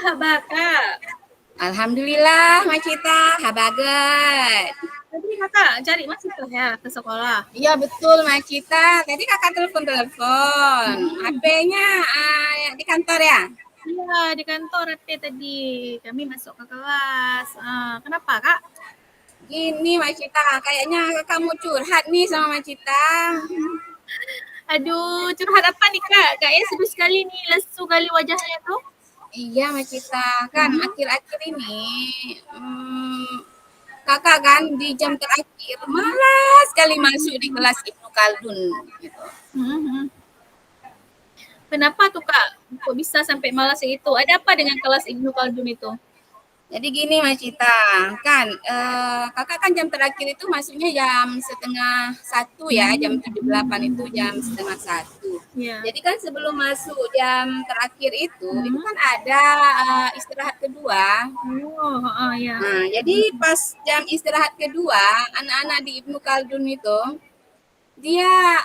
kabar Kak? Alhamdulillah, Macita, habagat. Tadi Kakak cari mahasiswa ya ke sekolah? Iya betul, Macita. Tadi kakak telepon. HP-nya di kantor ya? Iya, di kantor tadi. Kami masuk ke kelas. Kenapa Kak? Gini, Macita, kayaknya kakak mau curhat nih sama Macita. Aduh, curhat apa nih Kak? Kayaknya sedih sekali nih, lesu kali wajahnya tuh. Iya, Macita, kan akhir-akhir ini kakak kan di jam terakhir malas sekali masuk di kelas Ibnu Khaldun. Gitu. Hmm. Kenapa tuh Kak? Kok bisa sampai malas itu? Ada apa dengan kelas Ibnu Khaldun itu? Jadi gini Mas Cita, kan kakak kan jam terakhir itu masuknya jam setengah satu ya, jam 7.08 itu jam setengah satu. Ya. Jadi kan sebelum masuk jam terakhir itu kan ada istirahat kedua. Ya. Nah, jadi pas jam istirahat kedua, anak-anak di Ibnu Khaldun itu, dia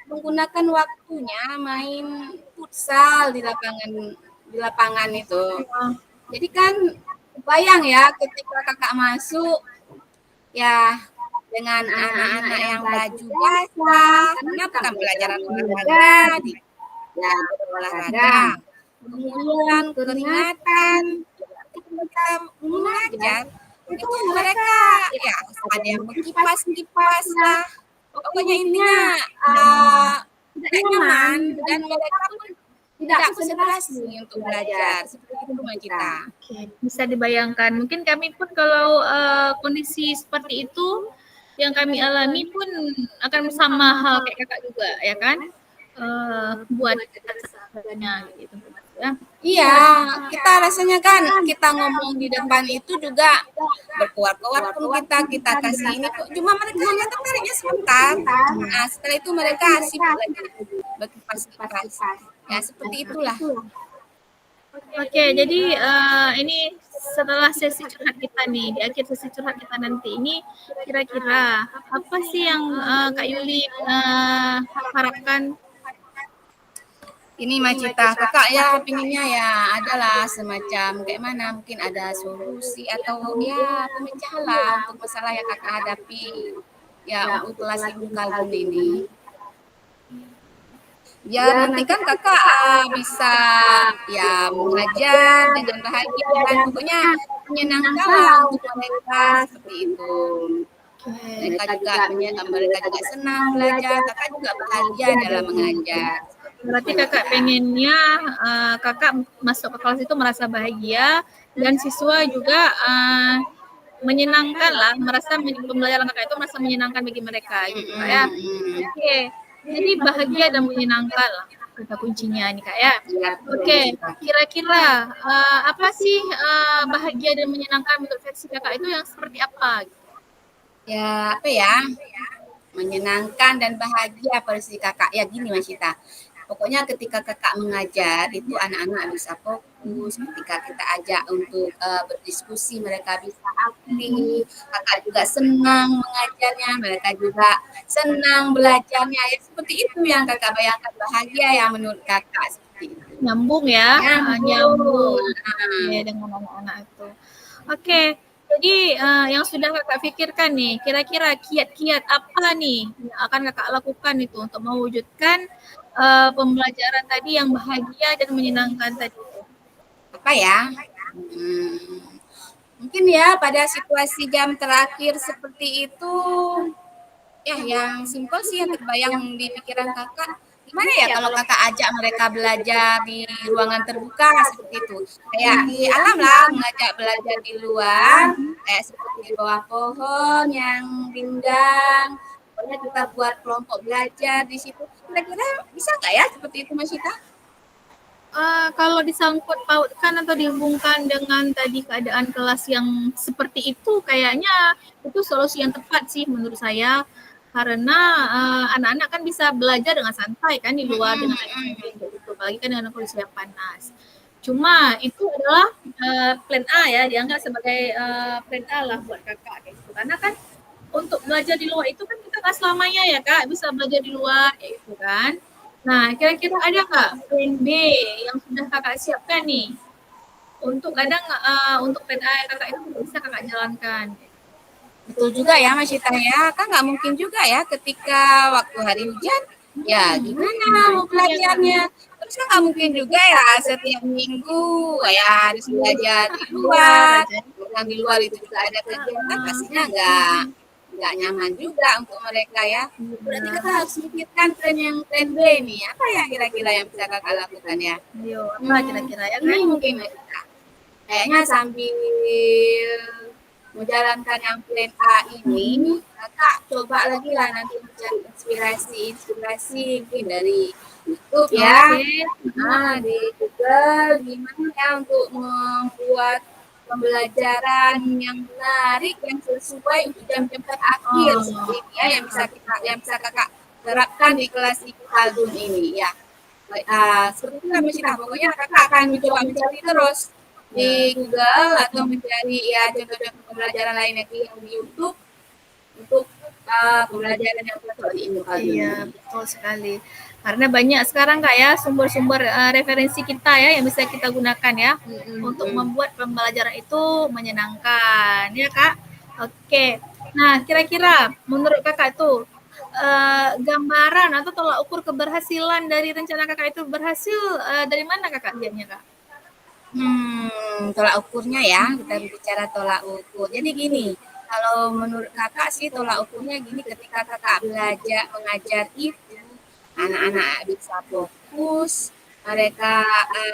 menggunakan waktunya main futsal di lapangan itu. Jadi kan bayang ya ketika kakak masuk ya dengan anak-anak yang baju basah karena bukan pelajaran olahraga ya olahraga kemudian keringatan ketika mengajar itu mereka ya ada yang berkipas-kipas lah pokoknya intinya tidak nyaman dan mereka pun tidak konsentrasi untuk belajar seperti itu Mbak Cita. Bisa dibayangkan. Mungkin kami pun kalau kondisi seperti itu yang kami alami pun akan sama hal kayak kakak juga, ya kan? Buat rasanya gitu. Ya. Iya, kita rasanya kan kita ngomong di depan itu juga berkuar-kuar pun kita kasih ini cuma mereka hanya tertariknya sebentar. Nah, setelah itu mereka asik lagi berkipas-kipas. Ya, seperti itulah. Oke, jadi ini setelah sesi curhat kita nih, di akhir sesi curhat kita nanti ini, kira-kira apa sih yang Kak Yuli harapkan? Ini Macita, kakak ya pinginnya ya adalah semacam kayak mana mungkin ada solusi atau ya pemecahan lah untuk masalah yang kakak hadapi ya untuk kelas Ibnu Khaldun ini. Biar nanti kan kakak bisa ya mengajar dengan bahagia dan pokoknya menyenangkan lah untuk mereka seperti itu. Mereka juga senang belajar, kakak juga bahagia dalam mengajar. Berarti kakak pengennya kakak masuk ke kelas itu merasa bahagia dan siswa juga menyenangkan lah, merasa pembelajaran kakak itu merasa menyenangkan bagi mereka gitu Kak ya. Oke, jadi bahagia dan menyenangkan lah kata kuncinya nih Kak ya. Oke, kira-kira apa sih bahagia dan menyenangkan menurut versi kakak itu yang seperti apa? Ya apa ya? Menyenangkan dan bahagia versi kakak ya gini Mas Cita. Pokoknya ketika kakak mengajar itu anak-anak bisa fokus, ketika kita ajak untuk berdiskusi mereka bisa aktif, kakak juga senang mengajarnya, mereka juga senang belajarnya. Ya seperti itu yang kakak bayangkan bahagia yang menurut kakak seperti itu. Nyambung ya, nyambung ya, dengan anak-anak itu. Oke, jadi yang sudah kakak pikirkan nih, kira-kira kiat-kiat apa nih yang akan kakak lakukan itu untuk mewujudkan pembelajaran tadi yang bahagia dan menyenangkan tadi? Apa ya? Mungkin ya pada situasi jam terakhir seperti itu, ya yang simpel sih yang terbayang di pikiran kakak. Gimana ya kalau kakak ajak mereka belajar di ruangan terbuka seperti itu. Kayak di alam lah, mengajak belajar di luar, kayak seperti di bawah pohon yang rindang. Pokoknya kita buat kelompok belajar di situ. Kira-kira bisa nggak ya seperti itu Mas Ita? Kalau disangkut pautkan atau dihubungkan dengan tadi keadaan kelas yang seperti itu, kayaknya itu solusi yang tepat sih menurut saya. Karena anak-anak kan bisa belajar dengan santai kan di luar dengan gitu, apalagi kan dengan kondisi yang panas. Cuma itu adalah plan A ya, dianggap sebagai plan A lah buat kakak gitu. Karena kan untuk belajar di luar itu kan kita nggak selamanya ya kak bisa belajar di luar kayak gitu kan. Nah, kira-kira ada nggak plan B yang sudah kakak siapkan nih? untuk kadang untuk plan A kakak itu bisa kakak jalankan. Betul juga ya Mas Cita ya, kan nggak mungkin juga ya ketika waktu hari hujan, ya gimana Nah mau itu dia kak. belajarnya? Terus kan nggak mungkin juga ya setiap minggu ya harus belajar di Luar luar, aja. yang di luar itu juga ada kegiatan, Uh, pastinya nggak nyaman juga untuk mereka ya. Berarti kita iya. harus mikirkan plan B nih, apa ya kira-kira yang bisa kakak lakukan ya? Ayo, apa kira-kira ya Ini kan? mungkin Mas Cita. Kayaknya sambil menjalankan yang plan A ini, kakak coba lagi lah nanti mencari inspirasi mungkin dari YouTube ya, Oke. di Google, gimana ya untuk membuat pembelajaran yang menarik, yang sesuai untuk jam-jam terakhir seperti Oh, ini ya, yang bisa kakak terapkan di kelas Ibu Khaldun ini ya. Seperti itu Mbak Sita, pokoknya kakak akan mencoba mencari terus di ya. Google atau mencari ya contoh-contoh pembelajaran lain lagi yang di YouTube untuk pembelajaran yang cocok di Ibu Khaldun Iya, ini. betul sekali. Karena banyak sekarang Kak ya sumber-sumber referensi kita ya yang bisa kita gunakan ya untuk membuat pembelajaran itu menyenangkan ya Kak. Oke. Nah, kira-kira menurut Kakak itu gambaran atau tolak ukur keberhasilan dari rencana Kakak itu berhasil dari mana Kakak lihatnya Kak? Tolak ukurnya ya, kita bicara tolak ukur. Jadi gini, kalau menurut kakak sih tolak ukurnya gini, ketika kakak belajar mengajar itu, anak-anak bisa fokus, mereka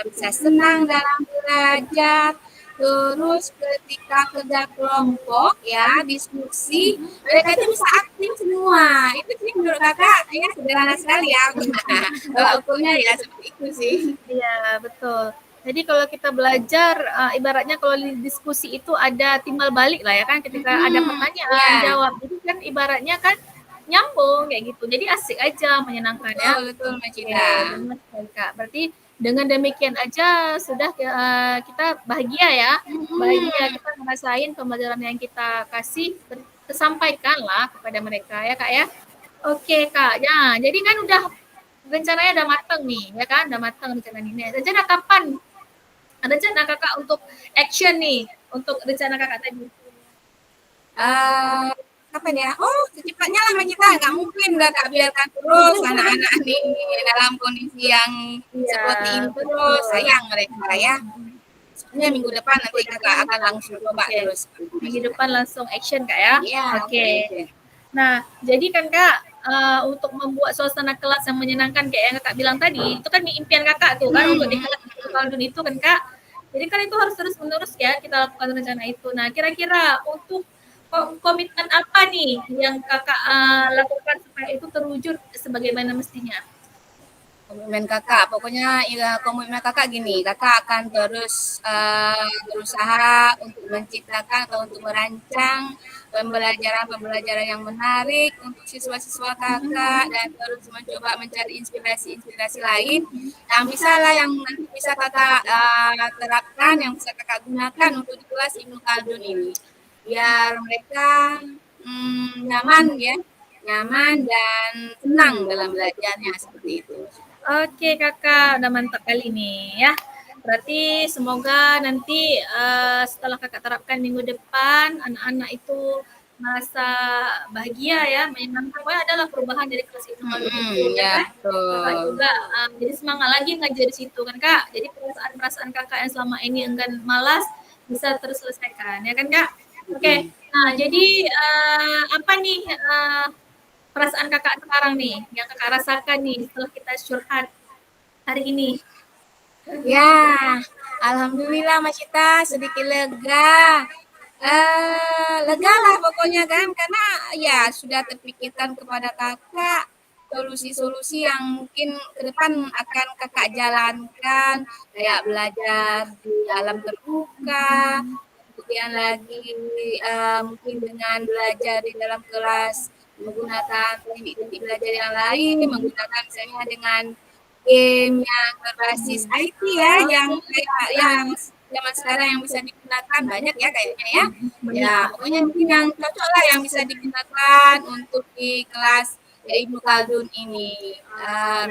bisa senang dalam belajar, terus ketika kerja kelompok ya, diskusi, mereka itu bisa aktif semua. Itu sih menurut kakak, kayaknya sederhana sekali ya. Tolak ukurnya ya seperti itu sih. Iya, betul. Jadi kalau kita belajar, ibaratnya kalau di diskusi itu ada timbal balik lah ya kan, ketika ada pertanyaan, Ya. jawab. Jadi kan ibaratnya kan nyambung kayak gitu. Jadi asik aja, menyenangkan ya. Betul, betul Mbak Oke, Cita. benar sekali Kak. Berarti dengan demikian aja sudah kita bahagia ya. Bahagia Hmm, kita ngerasain pembelajaran yang kita kasih tersampaikan lah kepada mereka ya Kak ya. Oke Kak, ya jadi kan udah rencananya udah mateng nih, ya kan? Udah mateng rencana ini. Rencana kapan? Rencana kakak untuk action nih, untuk rencana kakak tadi. eh, apa nih ya? Oh, secepatnya lah Mbak Cita. Nggak mungkin nggak Kak biarkan terus anak-anak ini dalam kondisi yang Iya, seperti ini terus. betul. Sayang mereka ya. Sebenarnya minggu depan nanti Kakak akan langsung coba Oke, terus Mbak minggu Cita. depan langsung action kak ya. Iya, Oke. oke. Nah, jadi kan kak untuk membuat suasana kelas yang menyenangkan kayak yang kakak bilang tadi, itu kan impian kakak tuh kan untuk di kelas Kaldun itu kan kak. Jadi kan itu harus terus menerus ya kita lakukan rencana itu. Nah, kira-kira untuk komitmen apa nih yang kakak lakukan supaya itu terwujud sebagaimana mestinya? Komitmen kakak, pokoknya ya, komitmen kakak gini, kakak akan terus berusaha untuk menciptakan atau untuk merancang pembelajaran-pembelajaran yang menarik untuk siswa-siswa kakak dan terus mencoba mencari inspirasi-inspirasi lain yang bisa lah yang nanti bisa kakak terapkan, yang bisa kakak gunakan untuk di kelas Ibnu Khaldun ini, biar mereka nyaman ya, nyaman dan senang dalam belajarnya seperti itu. Oke kakak, udah mantap kali nih ya. Berarti semoga nanti setelah kakak terapkan minggu depan, anak-anak itu merasa bahagia ya, menyenangkan. Pokoknya adalah perubahan dari kelas itu kalau itu ya Ya kan. Kakak betul. juga jadi semangat lagi ngajar di situ kan kak. Jadi perasaan-perasaan kakak yang selama ini enggan malas bisa terselesaikan ya kan kak. Oke, nah jadi apa nih perasaan kakak sekarang nih, yang kakak rasakan nih setelah kita curhat hari ini? Ya, alhamdulillah Mas Cita sedikit lega. Lega lah pokoknya kan, karena ya sudah terpikirkan kepada kakak solusi-solusi yang mungkin ke depan akan kakak jalankan, kayak belajar di alam terbuka, kemudian lagi mungkin dengan belajar di dalam kelas menggunakan teknik-teknik belajar yang lain, menggunakan misalnya dengan game yang berbasis IT ya, yang kayak yang zaman sekarang yang bisa digunakan banyak ya kayaknya ya. Ya, Benar. pokoknya mungkin yang cocok lah yang bisa digunakan untuk di kelas ya, Ibnu Khaldun ini.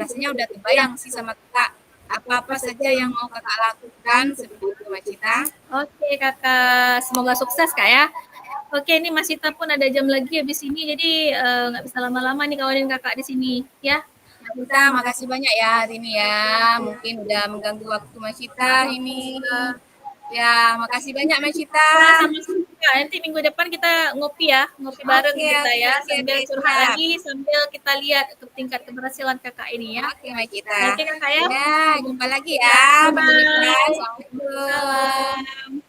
Rasanya udah kebayang sih sama kita apa-apa saja yang mau kakak lakukan, seperti itu Mbak Cita. Oke kakak, semoga sukses kak ya. Oke, ini Mas Sita pun ada jam lagi habis ini, jadi nggak bisa lama-lama nih kawanin kakak di sini, ya. Mbak Cita, makasih banyak ya hari ini ya. Mungkin udah mengganggu waktu Mbak Cita ini. Ya, makasih banyak Mbak Cita. Ya, sama-sama. Nanti minggu depan kita ngopi ya, ngopi bareng kita ya, sambil curhat lagi, sambil kita lihat tingkat keberhasilan kakak ini ya. Oke Mbak Cita. Oke kakak ya. Ya, jumpa lagi ya. Mbak Cita. Assalamualaikum. Salam.